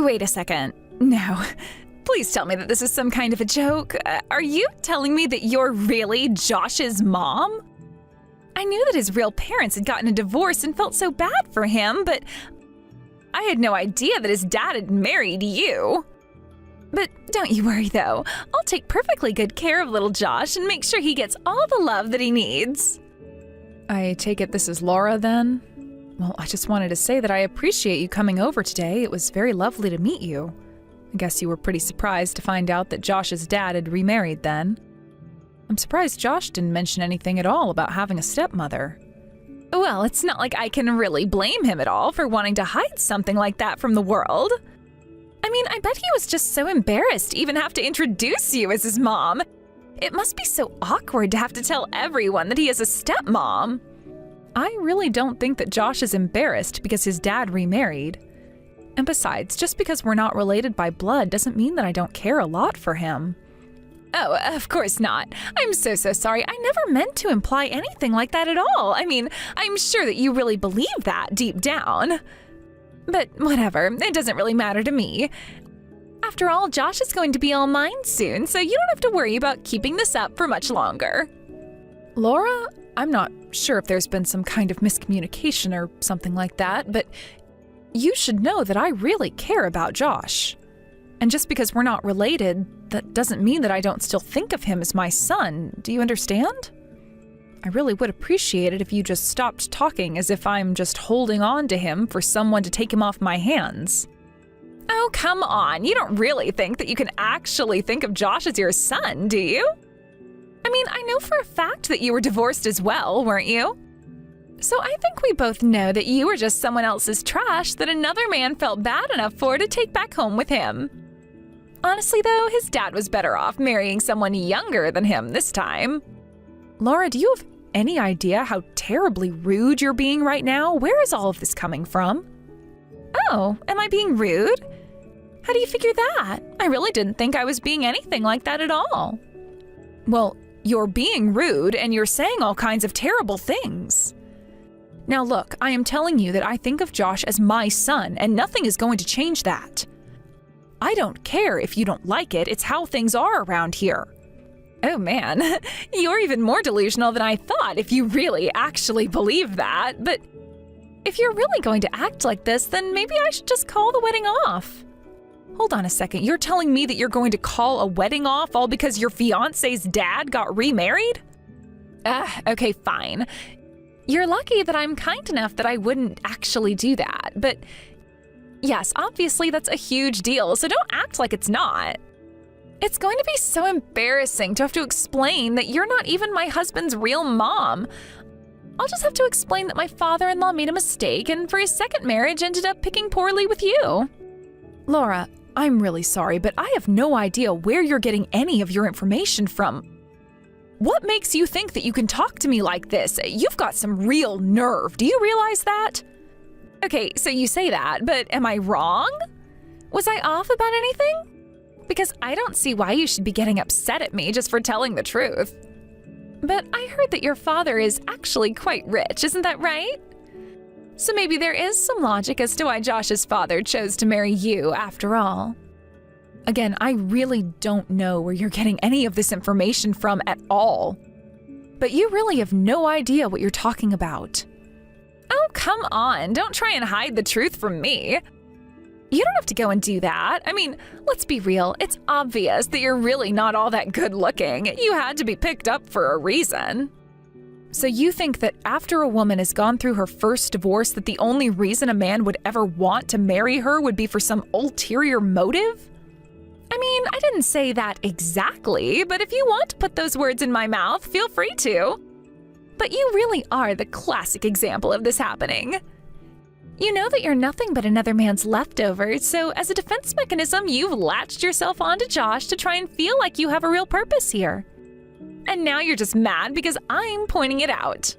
Wait a second. No. Please tell me that this is some kind of a joke. Are you telling me that you're really Josh's mom? I knew that his real parents had gotten a divorce and felt so bad for him, but I had no idea that his dad had married you. But don't you worry, though. I'll take perfectly good care of little Josh and make sure he gets all the love that he needs. I take it this is Laura, then? Well, I just wanted to say that I appreciate you coming over today. It was very lovely to meet you. I guess you were pretty surprised to find out that Josh's dad had remarried then. I'm surprised Josh didn't mention anything at all about having a stepmother. Well, it's not like I can really blame him at all for wanting to hide something like that from the world. I mean, I bet he was just so embarrassed to even have to introduce you as his mom. It must be so awkward to have to tell everyone that he has a stepmom. I really don't think that Josh is embarrassed because his dad remarried. And besides, just because we're not related by blood doesn't mean that I don't care a lot for him. Oh, of course not. I'm so sorry. I never meant to imply anything like that at all. I mean, I'm sure that you really believe that deep down. But whatever, it doesn't really matter to me. After all, Josh is going to be all mine soon, so you don't have to worry about keeping this up for much longer. Laura, I'm not sure if there's been some kind of miscommunication or something like that, but you should know that I really care about Josh. And just because we're not related, that doesn't mean that I don't still think of him as my son. Do you understand? I really would appreciate it if you just stopped talking as if I'm just holding on to him for someone to take him off my hands. Oh, come on. You don't really think that you can actually think of Josh as your son, do you? I mean, I know for a fact that you were divorced as well, weren't you? So I think we both know that you were just someone else's trash that another man felt bad enough for to take back home with him. Honestly, though, his dad was better off marrying someone younger than him this time. Laura, do you have any idea how terribly rude you're being right now? Where is all of this coming from? Oh, am I being rude? How do you figure that? I really didn't think I was being anything like that at all. Well, you're being rude and you're saying all kinds of terrible things. Now look, I am telling you that I think of Josh as my son, and nothing is going to change that. I don't care if you don't like it, it's how things are around here. Oh man, you're even more delusional than I thought if you really actually believe that. But if you're really going to act like this, then maybe I should just call the wedding off. Hold on a second, you're telling me that you're going to call a wedding off all because your fiance's dad got remarried? Okay, fine. You're lucky that I'm kind enough that I wouldn't actually do that, but yes, obviously that's a huge deal, so don't act like it's not. It's going to be so embarrassing to have to explain that you're not even my husband's real mom. I'll just have to explain that my father-in-law made a mistake and for his second marriage ended up picking poorly with you. Laura, I'm really sorry, but I have no idea where you're getting any of your information from. What makes you think that you can talk to me like this? You've got some real nerve. Do you realize that? Okay, so you say that, but am I wrong? Was I off about anything? Because I don't see why you should be getting upset at me just for telling the truth. But I heard that your father is actually quite rich, isn't that right? So maybe there is some logic as to why Josh's father chose to marry you after all. Again, I really don't know where you're getting any of this information from at all. But you really have no idea what you're talking about. Oh, come on. Don't try and hide the truth from me. You don't have to go and do that. I mean, let's be real. It's obvious that you're really not all that good looking. You had to be picked up for a reason. So you think that after a woman has gone through her first divorce that the only reason a man would ever want to marry her would be for some ulterior motive? I mean, I didn't say that exactly, but if you want to put those words in my mouth, feel free to. But you really are the classic example of this happening. You know that you're nothing but another man's leftovers, so as a defense mechanism, you've latched yourself onto Josh to try and feel like you have a real purpose here. And now you're just mad because I'm pointing it out.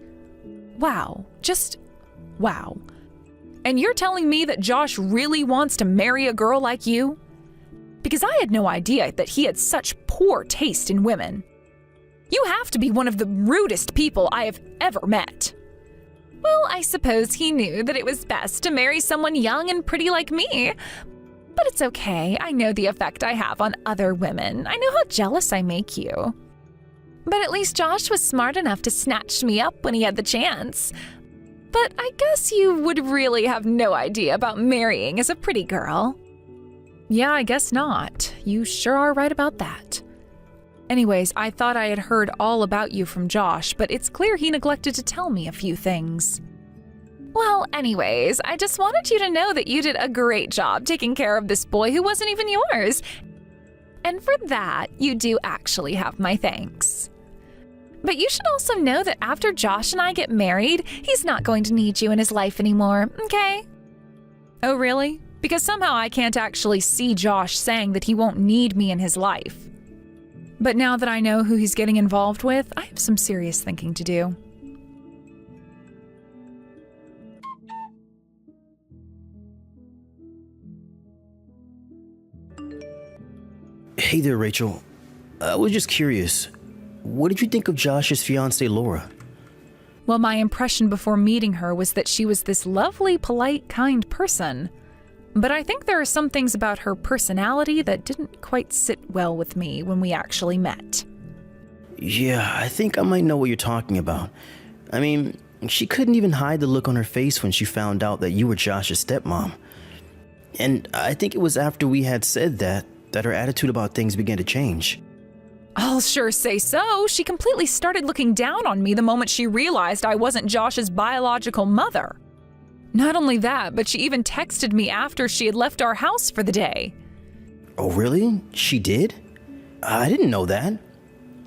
Wow, just wow. And you're telling me that Josh really wants to marry a girl like you? Because I had no idea that he had such poor taste in women. You have to be one of the rudest people I have ever met. Well, I suppose he knew that it was best to marry someone young and pretty like me. But it's okay. I know the effect I have on other women. I know how jealous I make you. But at least Josh was smart enough to snatch me up when he had the chance. But I guess you would really have no idea about marrying as a pretty girl. Yeah, I guess not. You sure are right about that. Anyways, I thought I had heard all about you from Josh, but it's clear he neglected to tell me a few things. Well, anyways, I just wanted you to know that you did a great job taking care of this boy who wasn't even yours. And for that, you do actually have my thanks. But you should also know that after Josh and I get married, he's not going to need you in his life anymore, okay? Oh, really? Because somehow I can't actually see Josh saying that he won't need me in his life. But now that I know who he's getting involved with, I have some serious thinking to do. Hey there, Rachel. I was just curious. What did you think of Josh's fiancée, Laura? Well, my impression before meeting her was that she was this lovely, polite, kind person. But I think there are some things about her personality that didn't quite sit well with me when we actually met. Yeah, I think I might know what you're talking about. I mean, she couldn't even hide the look on her face when she found out that you were Josh's stepmom. And I think it was after we had said that her attitude about things began to change. I'll sure say so. She completely started looking down on me the moment she realized I wasn't Josh's biological mother. Not only that, but she even texted me after she had left our house for the day. Oh, really? She did? I didn't know that.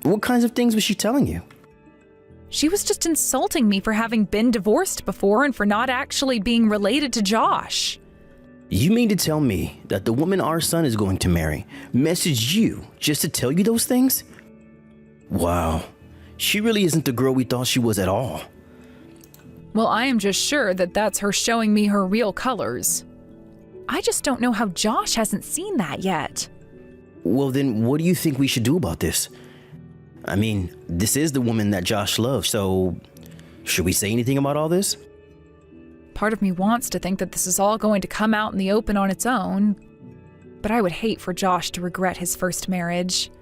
What kinds of things was she telling you? She was just insulting me for having been divorced before and for not actually being related to Josh. You mean to tell me that the woman our son is going to marry messaged you just to tell you those things? Wow, she really isn't the girl we thought she was at all. Well, I am just sure that that's her showing me her real colors. I just don't know how Josh hasn't seen that yet. Well, then what do you think we should do about this? I mean, this is the woman that Josh loves, so should we say anything about all this? Part of me wants to think that this is all going to come out in the open on its own, but I would hate for Josh to regret his first marriage.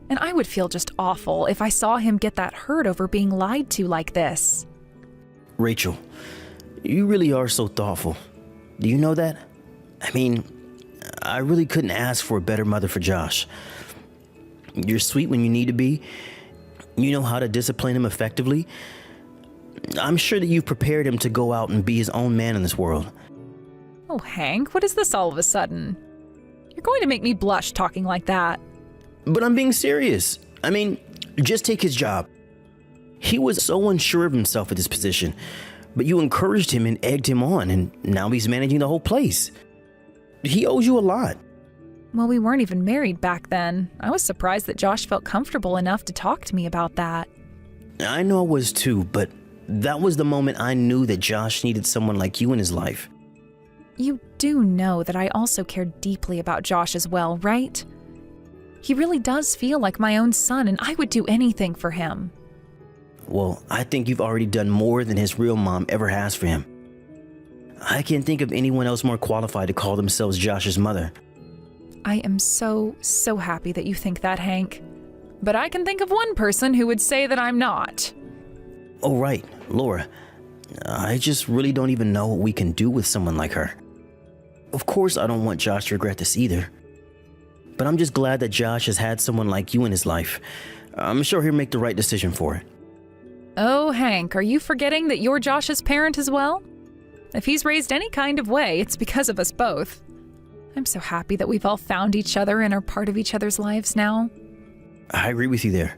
And I would feel just awful if I saw him get that hurt over being lied to like this. Rachel, you really are so thoughtful. Do you know that? I mean, I really couldn't ask for a better mother for Josh. You're sweet when you need to be. You know how to discipline him effectively. I'm sure that you've prepared him to go out and be his own man in this world. Oh, Hank, what is this all of a sudden? You're going to make me blush talking like that. But I'm being serious. I mean, just take his job. He was so unsure of himself at this position, but you encouraged him and egged him on, and now he's managing the whole place. He owes you a lot. Well, we weren't even married back then. I was surprised that Josh felt comfortable enough to talk to me about that. I know I was too, but that was the moment I knew that Josh needed someone like you in his life. You do know that I also care deeply about Josh as well, right? He really does feel like my own son, and I would do anything for him. Well, I think you've already done more than his real mom ever has for him. I can't think of anyone else more qualified to call themselves Josh's mother. I am so happy that you think that, Hank. But I can think of one person who would say that I'm not. Oh, right, Laura. I just really don't even know what we can do with someone like her. Of course, I don't want Josh to regret this either. But I'm just glad that Josh has had someone like you in his life. I'm sure he'll make the right decision for it. Oh, Hank, are you forgetting that you're Josh's parent as well? If he's raised any kind of way, it's because of us both. I'm so happy that we've all found each other and are part of each other's lives now. I agree with you there.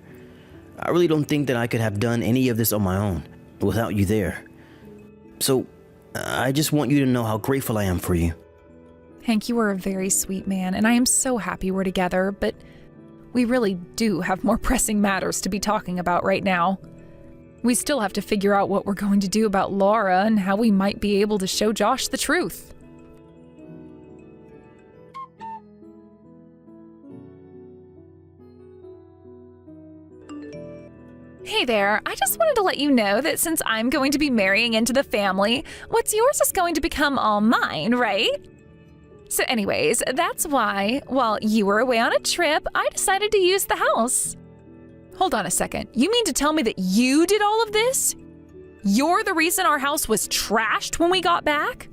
I really don't think that I could have done any of this on my own without you there. So, I just want you to know how grateful I am for you. Hank, you are a very sweet man, and I am so happy we're together, but we really do have more pressing matters to be talking about right now. We still have to figure out what we're going to do about Laura and how we might be able to show Josh the truth. Hey there, I just wanted to let you know that since I'm going to be marrying into the family, what's yours is going to become all mine, right? So anyways, that's why, while you were away on a trip, I decided to use the house. Hold on a second. You mean to tell me that you did all of this? You're the reason our house was trashed when we got back?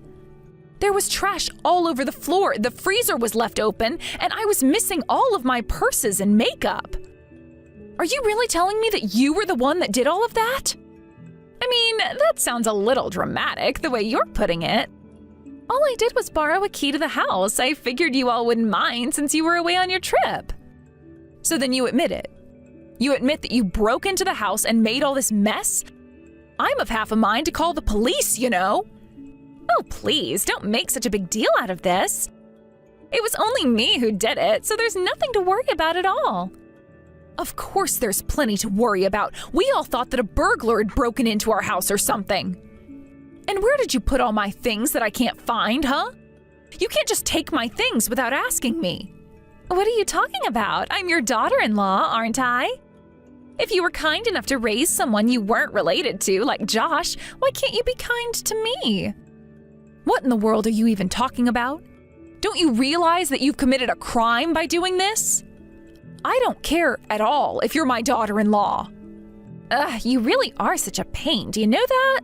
There was trash all over the floor, the freezer was left open, and I was missing all of my purses and makeup. Are you really telling me that you were the one that did all of that? I mean, that sounds a little dramatic the way you're putting it. All I did was borrow a key to the house. I figured you all wouldn't mind since you were away on your trip. So then you admit it. You admit that you broke into the house and made all this mess? I'm of half a mind to call the police, you know. Oh, please, don't make such a big deal out of this. It was only me who did it, so there's nothing to worry about at all. Of course there's plenty to worry about. We all thought that a burglar had broken into our house or something. And where did you put all my things that I can't find, huh? You can't just take my things without asking me. What are you talking about? I'm your daughter-in-law, aren't I? If you were kind enough to raise someone you weren't related to, like Josh, why can't you be kind to me? What in the world are you even talking about? Don't you realize that you've committed a crime by doing this? I don't care at all if you're my daughter-in-law. Ugh, you really are such a pain, do you know that?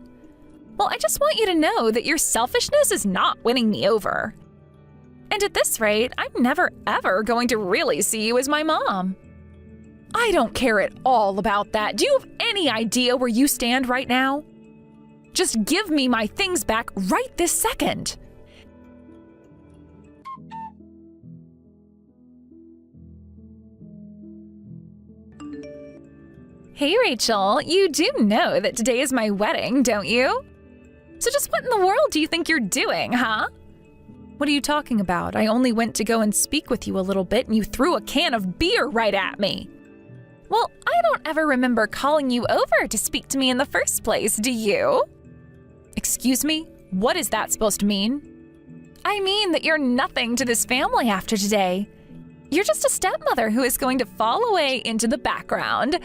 Well, I just want you to know that your selfishness is not winning me over. And at this rate, I'm never ever going to really see you as my mom. I don't care at all about that. Do you have any idea where you stand right now? Just give me my things back right this second. Hey, Rachel, you do know that today is my wedding, don't you? So just what in the world do you think you're doing, huh? What are you talking about? I only went to go and speak with you a little bit and you threw a can of beer right at me. Well, I don't ever remember calling you over to speak to me in the first place, do you? Excuse me? What is that supposed to mean? I mean that you're nothing to this family after today. You're just a stepmother who is going to fall away into the background.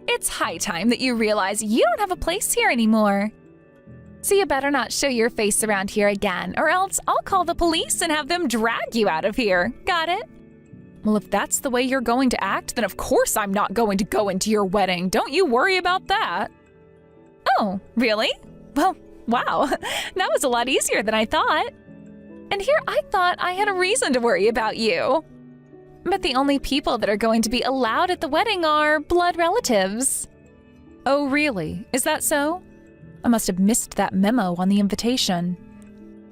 It's high time that you realize you don't have a place here anymore. So you better not show your face around here again, or else I'll call the police and have them drag you out of here. Got it? Well, if that's the way you're going to act, then of course I'm not going to go into your wedding. Don't you worry about that. Oh, really? Well, wow, that was a lot easier than I thought. And here I thought I had a reason to worry about you. But the only people that are going to be allowed at the wedding are blood relatives. Oh, really? Is that so? I must have missed that memo on the invitation.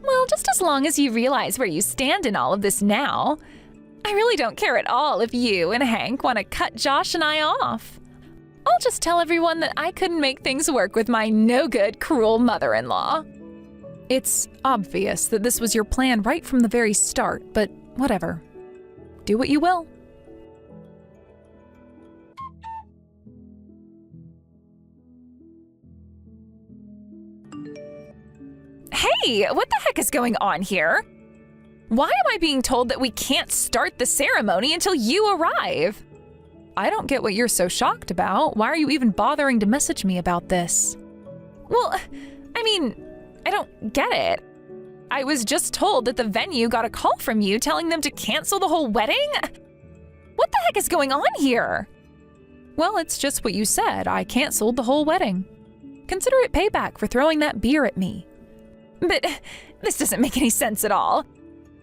Well, just as long as you realize where you stand in all of this now. I really don't care at all if you and Hank want to cut Josh and I off. I'll just tell everyone that I couldn't make things work with my no-good, cruel mother-in-law. It's obvious that this was your plan right from the very start, but whatever. Do what you will. Hey, what the heck is going on here? Why am I being told that we can't start the ceremony until you arrive? I don't get what you're so shocked about. Why are you even bothering to message me about this? Well, I mean, I don't get it. I was just told that the venue got a call from you telling them to cancel the whole wedding? What the heck is going on here? Well, it's just what you said. I canceled the whole wedding. Consider it payback for throwing that beer at me. But this doesn't make any sense at all.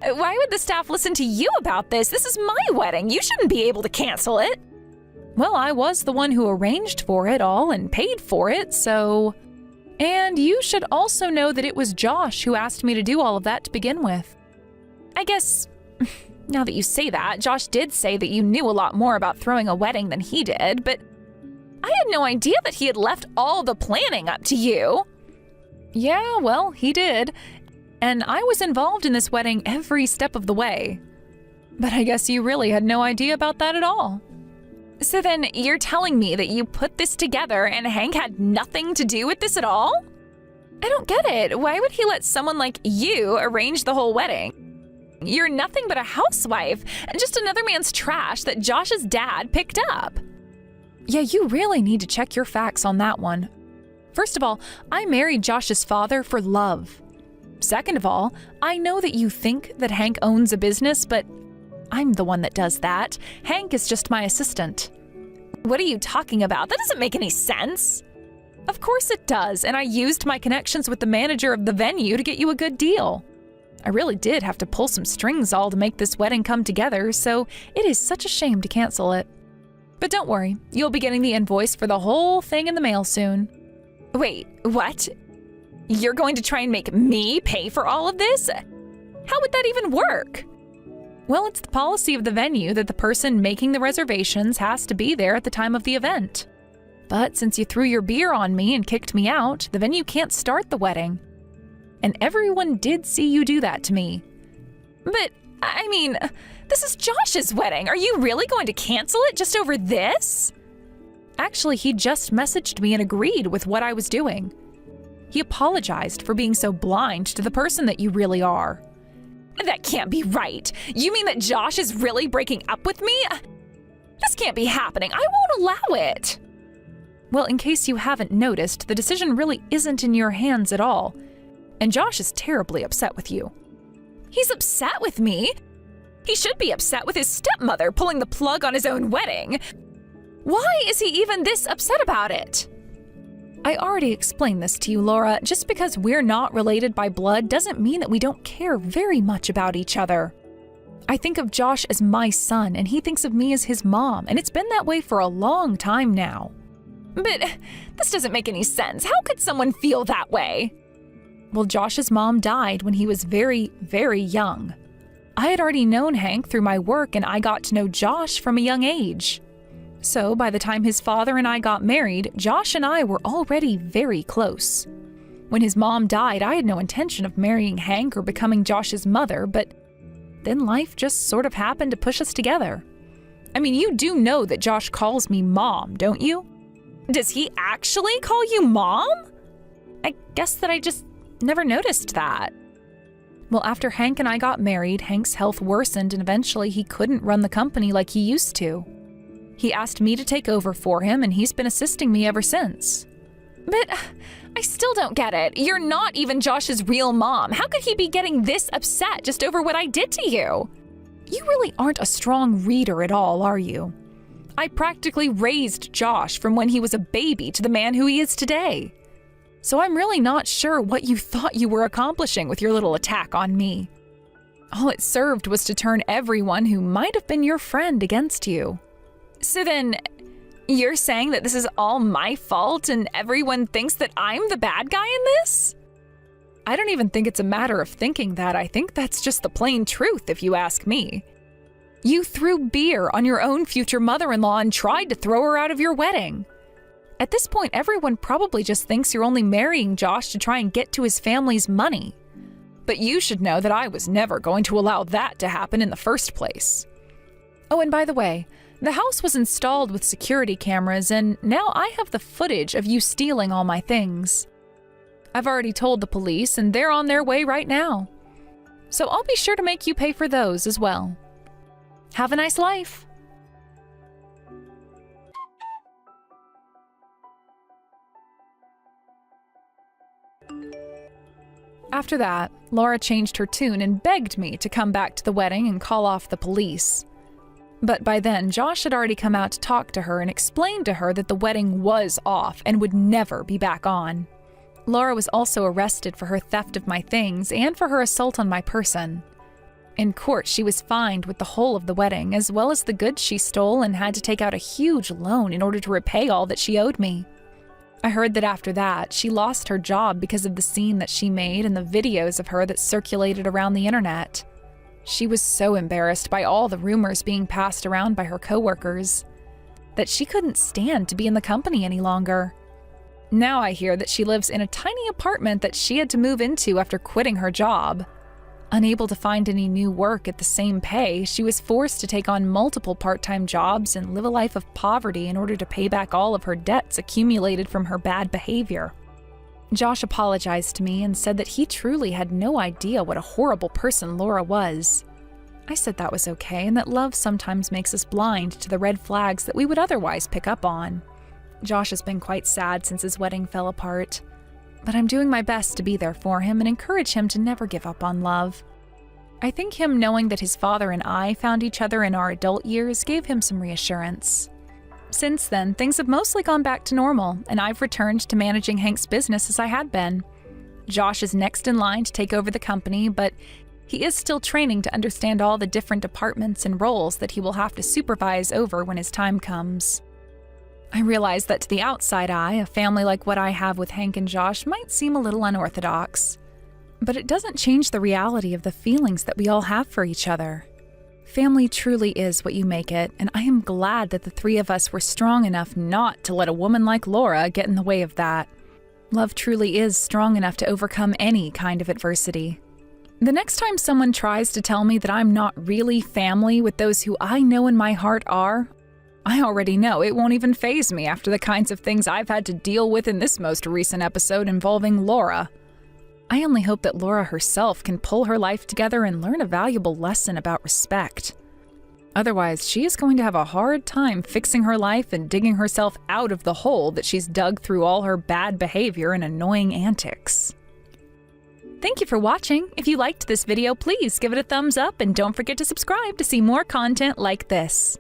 Why would the staff listen to you about this? This is my wedding. You shouldn't be able to cancel it. Well, I was the one who arranged for it all and paid for it, so... And you should also know that it was Josh who asked me to do all of that to begin with. I guess, now that you say that, Josh did say that you knew a lot more about throwing a wedding than he did, but I had no idea that he had left all the planning up to you. Yeah, well, he did. And I was involved in this wedding every step of the way. But I guess you really had no idea about that at all. So then you're telling me that you put this together and Hank had nothing to do with this at all? I don't get it. Why would he let someone like you arrange the whole wedding? You're nothing but a housewife and just another man's trash that Josh's dad picked up. Yeah, you really need to check your facts on that one. First of all, I married Josh's father for love. Second of all, I know that you think that Hank owns a business, but I'm the one that does that. Hank is just my assistant. What are you talking about? That doesn't make any sense. Of course it does, and I used my connections with the manager of the venue to get you a good deal. I really did have to pull some strings all to make this wedding come together, so it is such a shame to cancel it. But don't worry, you'll be getting the invoice for the whole thing in the mail soon. Wait, what? You're going to try and make me pay for all of this? How would that even work? Well, it's the policy of the venue that the person making the reservations has to be there at the time of the event. But since you threw your beer on me and kicked me out, the venue can't start the wedding. And everyone did see you do that to me. But, I mean, this is Josh's wedding. Are you really going to cancel it just over this? Actually, he just messaged me and agreed with what I was doing. He apologized for being so blind to the person that you really are. That can't be right. You mean that Josh is really breaking up with me? This can't be happening. I won't allow it. Well, in case you haven't noticed, the decision really isn't in your hands at all. And Josh is terribly upset with you. He's upset with me? He should be upset with his stepmother pulling the plug on his own wedding. Why is he even this upset about it? I already explained this to you, Laura. Just because we're not related by blood doesn't mean that we don't care very much about each other. I think of Josh as my son, and he thinks of me as his mom, and it's been that way for a long time now. But this doesn't make any sense. How could someone feel that way? Well, Josh's mom died when he was very, very young. I had already known Hank through my work, and I got to know Josh from a young age. So by the time his father and I got married, Josh and I were already very close. When his mom died, I had no intention of marrying Hank or becoming Josh's mother, but then life just sort of happened to push us together. I mean, you do know that Josh calls me Mom, don't you? Does he actually call you Mom? I guess that I just never noticed that. Well, after Hank and I got married, Hank's health worsened and eventually he couldn't run the company like he used to. He asked me to take over for him, and he's been assisting me ever since. But I still don't get it. You're not even Josh's real mom. How could he be getting this upset just over what I did to you? You really aren't a strong reader at all, are you? I practically raised Josh from when he was a baby to the man who he is today. So I'm really not sure what you thought you were accomplishing with your little attack on me. All it served was to turn everyone who might have been your friend against you. So then, you're saying that this is all my fault and everyone thinks that I'm the bad guy in this? I don't even think it's a matter of thinking that. I think that's just the plain truth, if you ask me. You threw beer on your own future mother-in-law and tried to throw her out of your wedding. At this point, everyone probably just thinks you're only marrying Josh to try and get to his family's money. But you should know that I was never going to allow that to happen in the first place. Oh, and by the way, the house was installed with security cameras, and now I have the footage of you stealing all my things. I've already told the police, and they're on their way right now. So I'll be sure to make you pay for those as well. Have a nice life. After that, Laura changed her tune and begged me to come back to the wedding and call off the police. But by then, Josh had already come out to talk to her and explained to her that the wedding was off and would never be back on. Laura was also arrested for her theft of my things and for her assault on my person. In court, she was fined with the whole of the wedding, as well as the goods she stole, and had to take out a huge loan in order to repay all that she owed me. I heard that after that, she lost her job because of the scene that she made and the videos of her that circulated around the internet. She was so embarrassed by all the rumors being passed around by her coworkers that she couldn't stand to be in the company any longer. Now I hear that she lives in a tiny apartment that she had to move into after quitting her job. Unable to find any new work at the same pay, she was forced to take on multiple part-time jobs and live a life of poverty in order to pay back all of her debts accumulated from her bad behavior. Josh apologized to me and said that he truly had no idea what a horrible person Laura was. I said that was okay and that love sometimes makes us blind to the red flags that we would otherwise pick up on. Josh has been quite sad since his wedding fell apart. but I'm doing my best to be there for him and encourage him to never give up on love. I think him knowing that his father and I found each other in our adult years gave him some reassurance. Since then, things have mostly gone back to normal, and I've returned to managing Hank's business as I had been. Josh is next in line to take over the company, but he is still training to understand all the different departments and roles that he will have to supervise over when his time comes. I realize that to the outside eye, a family like what I have with Hank and Josh might seem a little unorthodox. But it doesn't change the reality of the feelings that we all have for each other. Family truly is what you make it, and I am glad that the three of us were strong enough not to let a woman like Laura get in the way of that. Love truly is strong enough to overcome any kind of adversity. The next time someone tries to tell me that I'm not really family with those who I know in my heart are, I already know it won't even faze me after the kinds of things I've had to deal with in this most recent episode involving Laura. I only hope that Laura herself can pull her life together and learn a valuable lesson about respect. Otherwise, she is going to have a hard time fixing her life and digging herself out of the hole that she's dug through all her bad behavior and annoying antics. Thank you for watching. If you liked this video, please give it a thumbs up and don't forget to subscribe to see more content like this.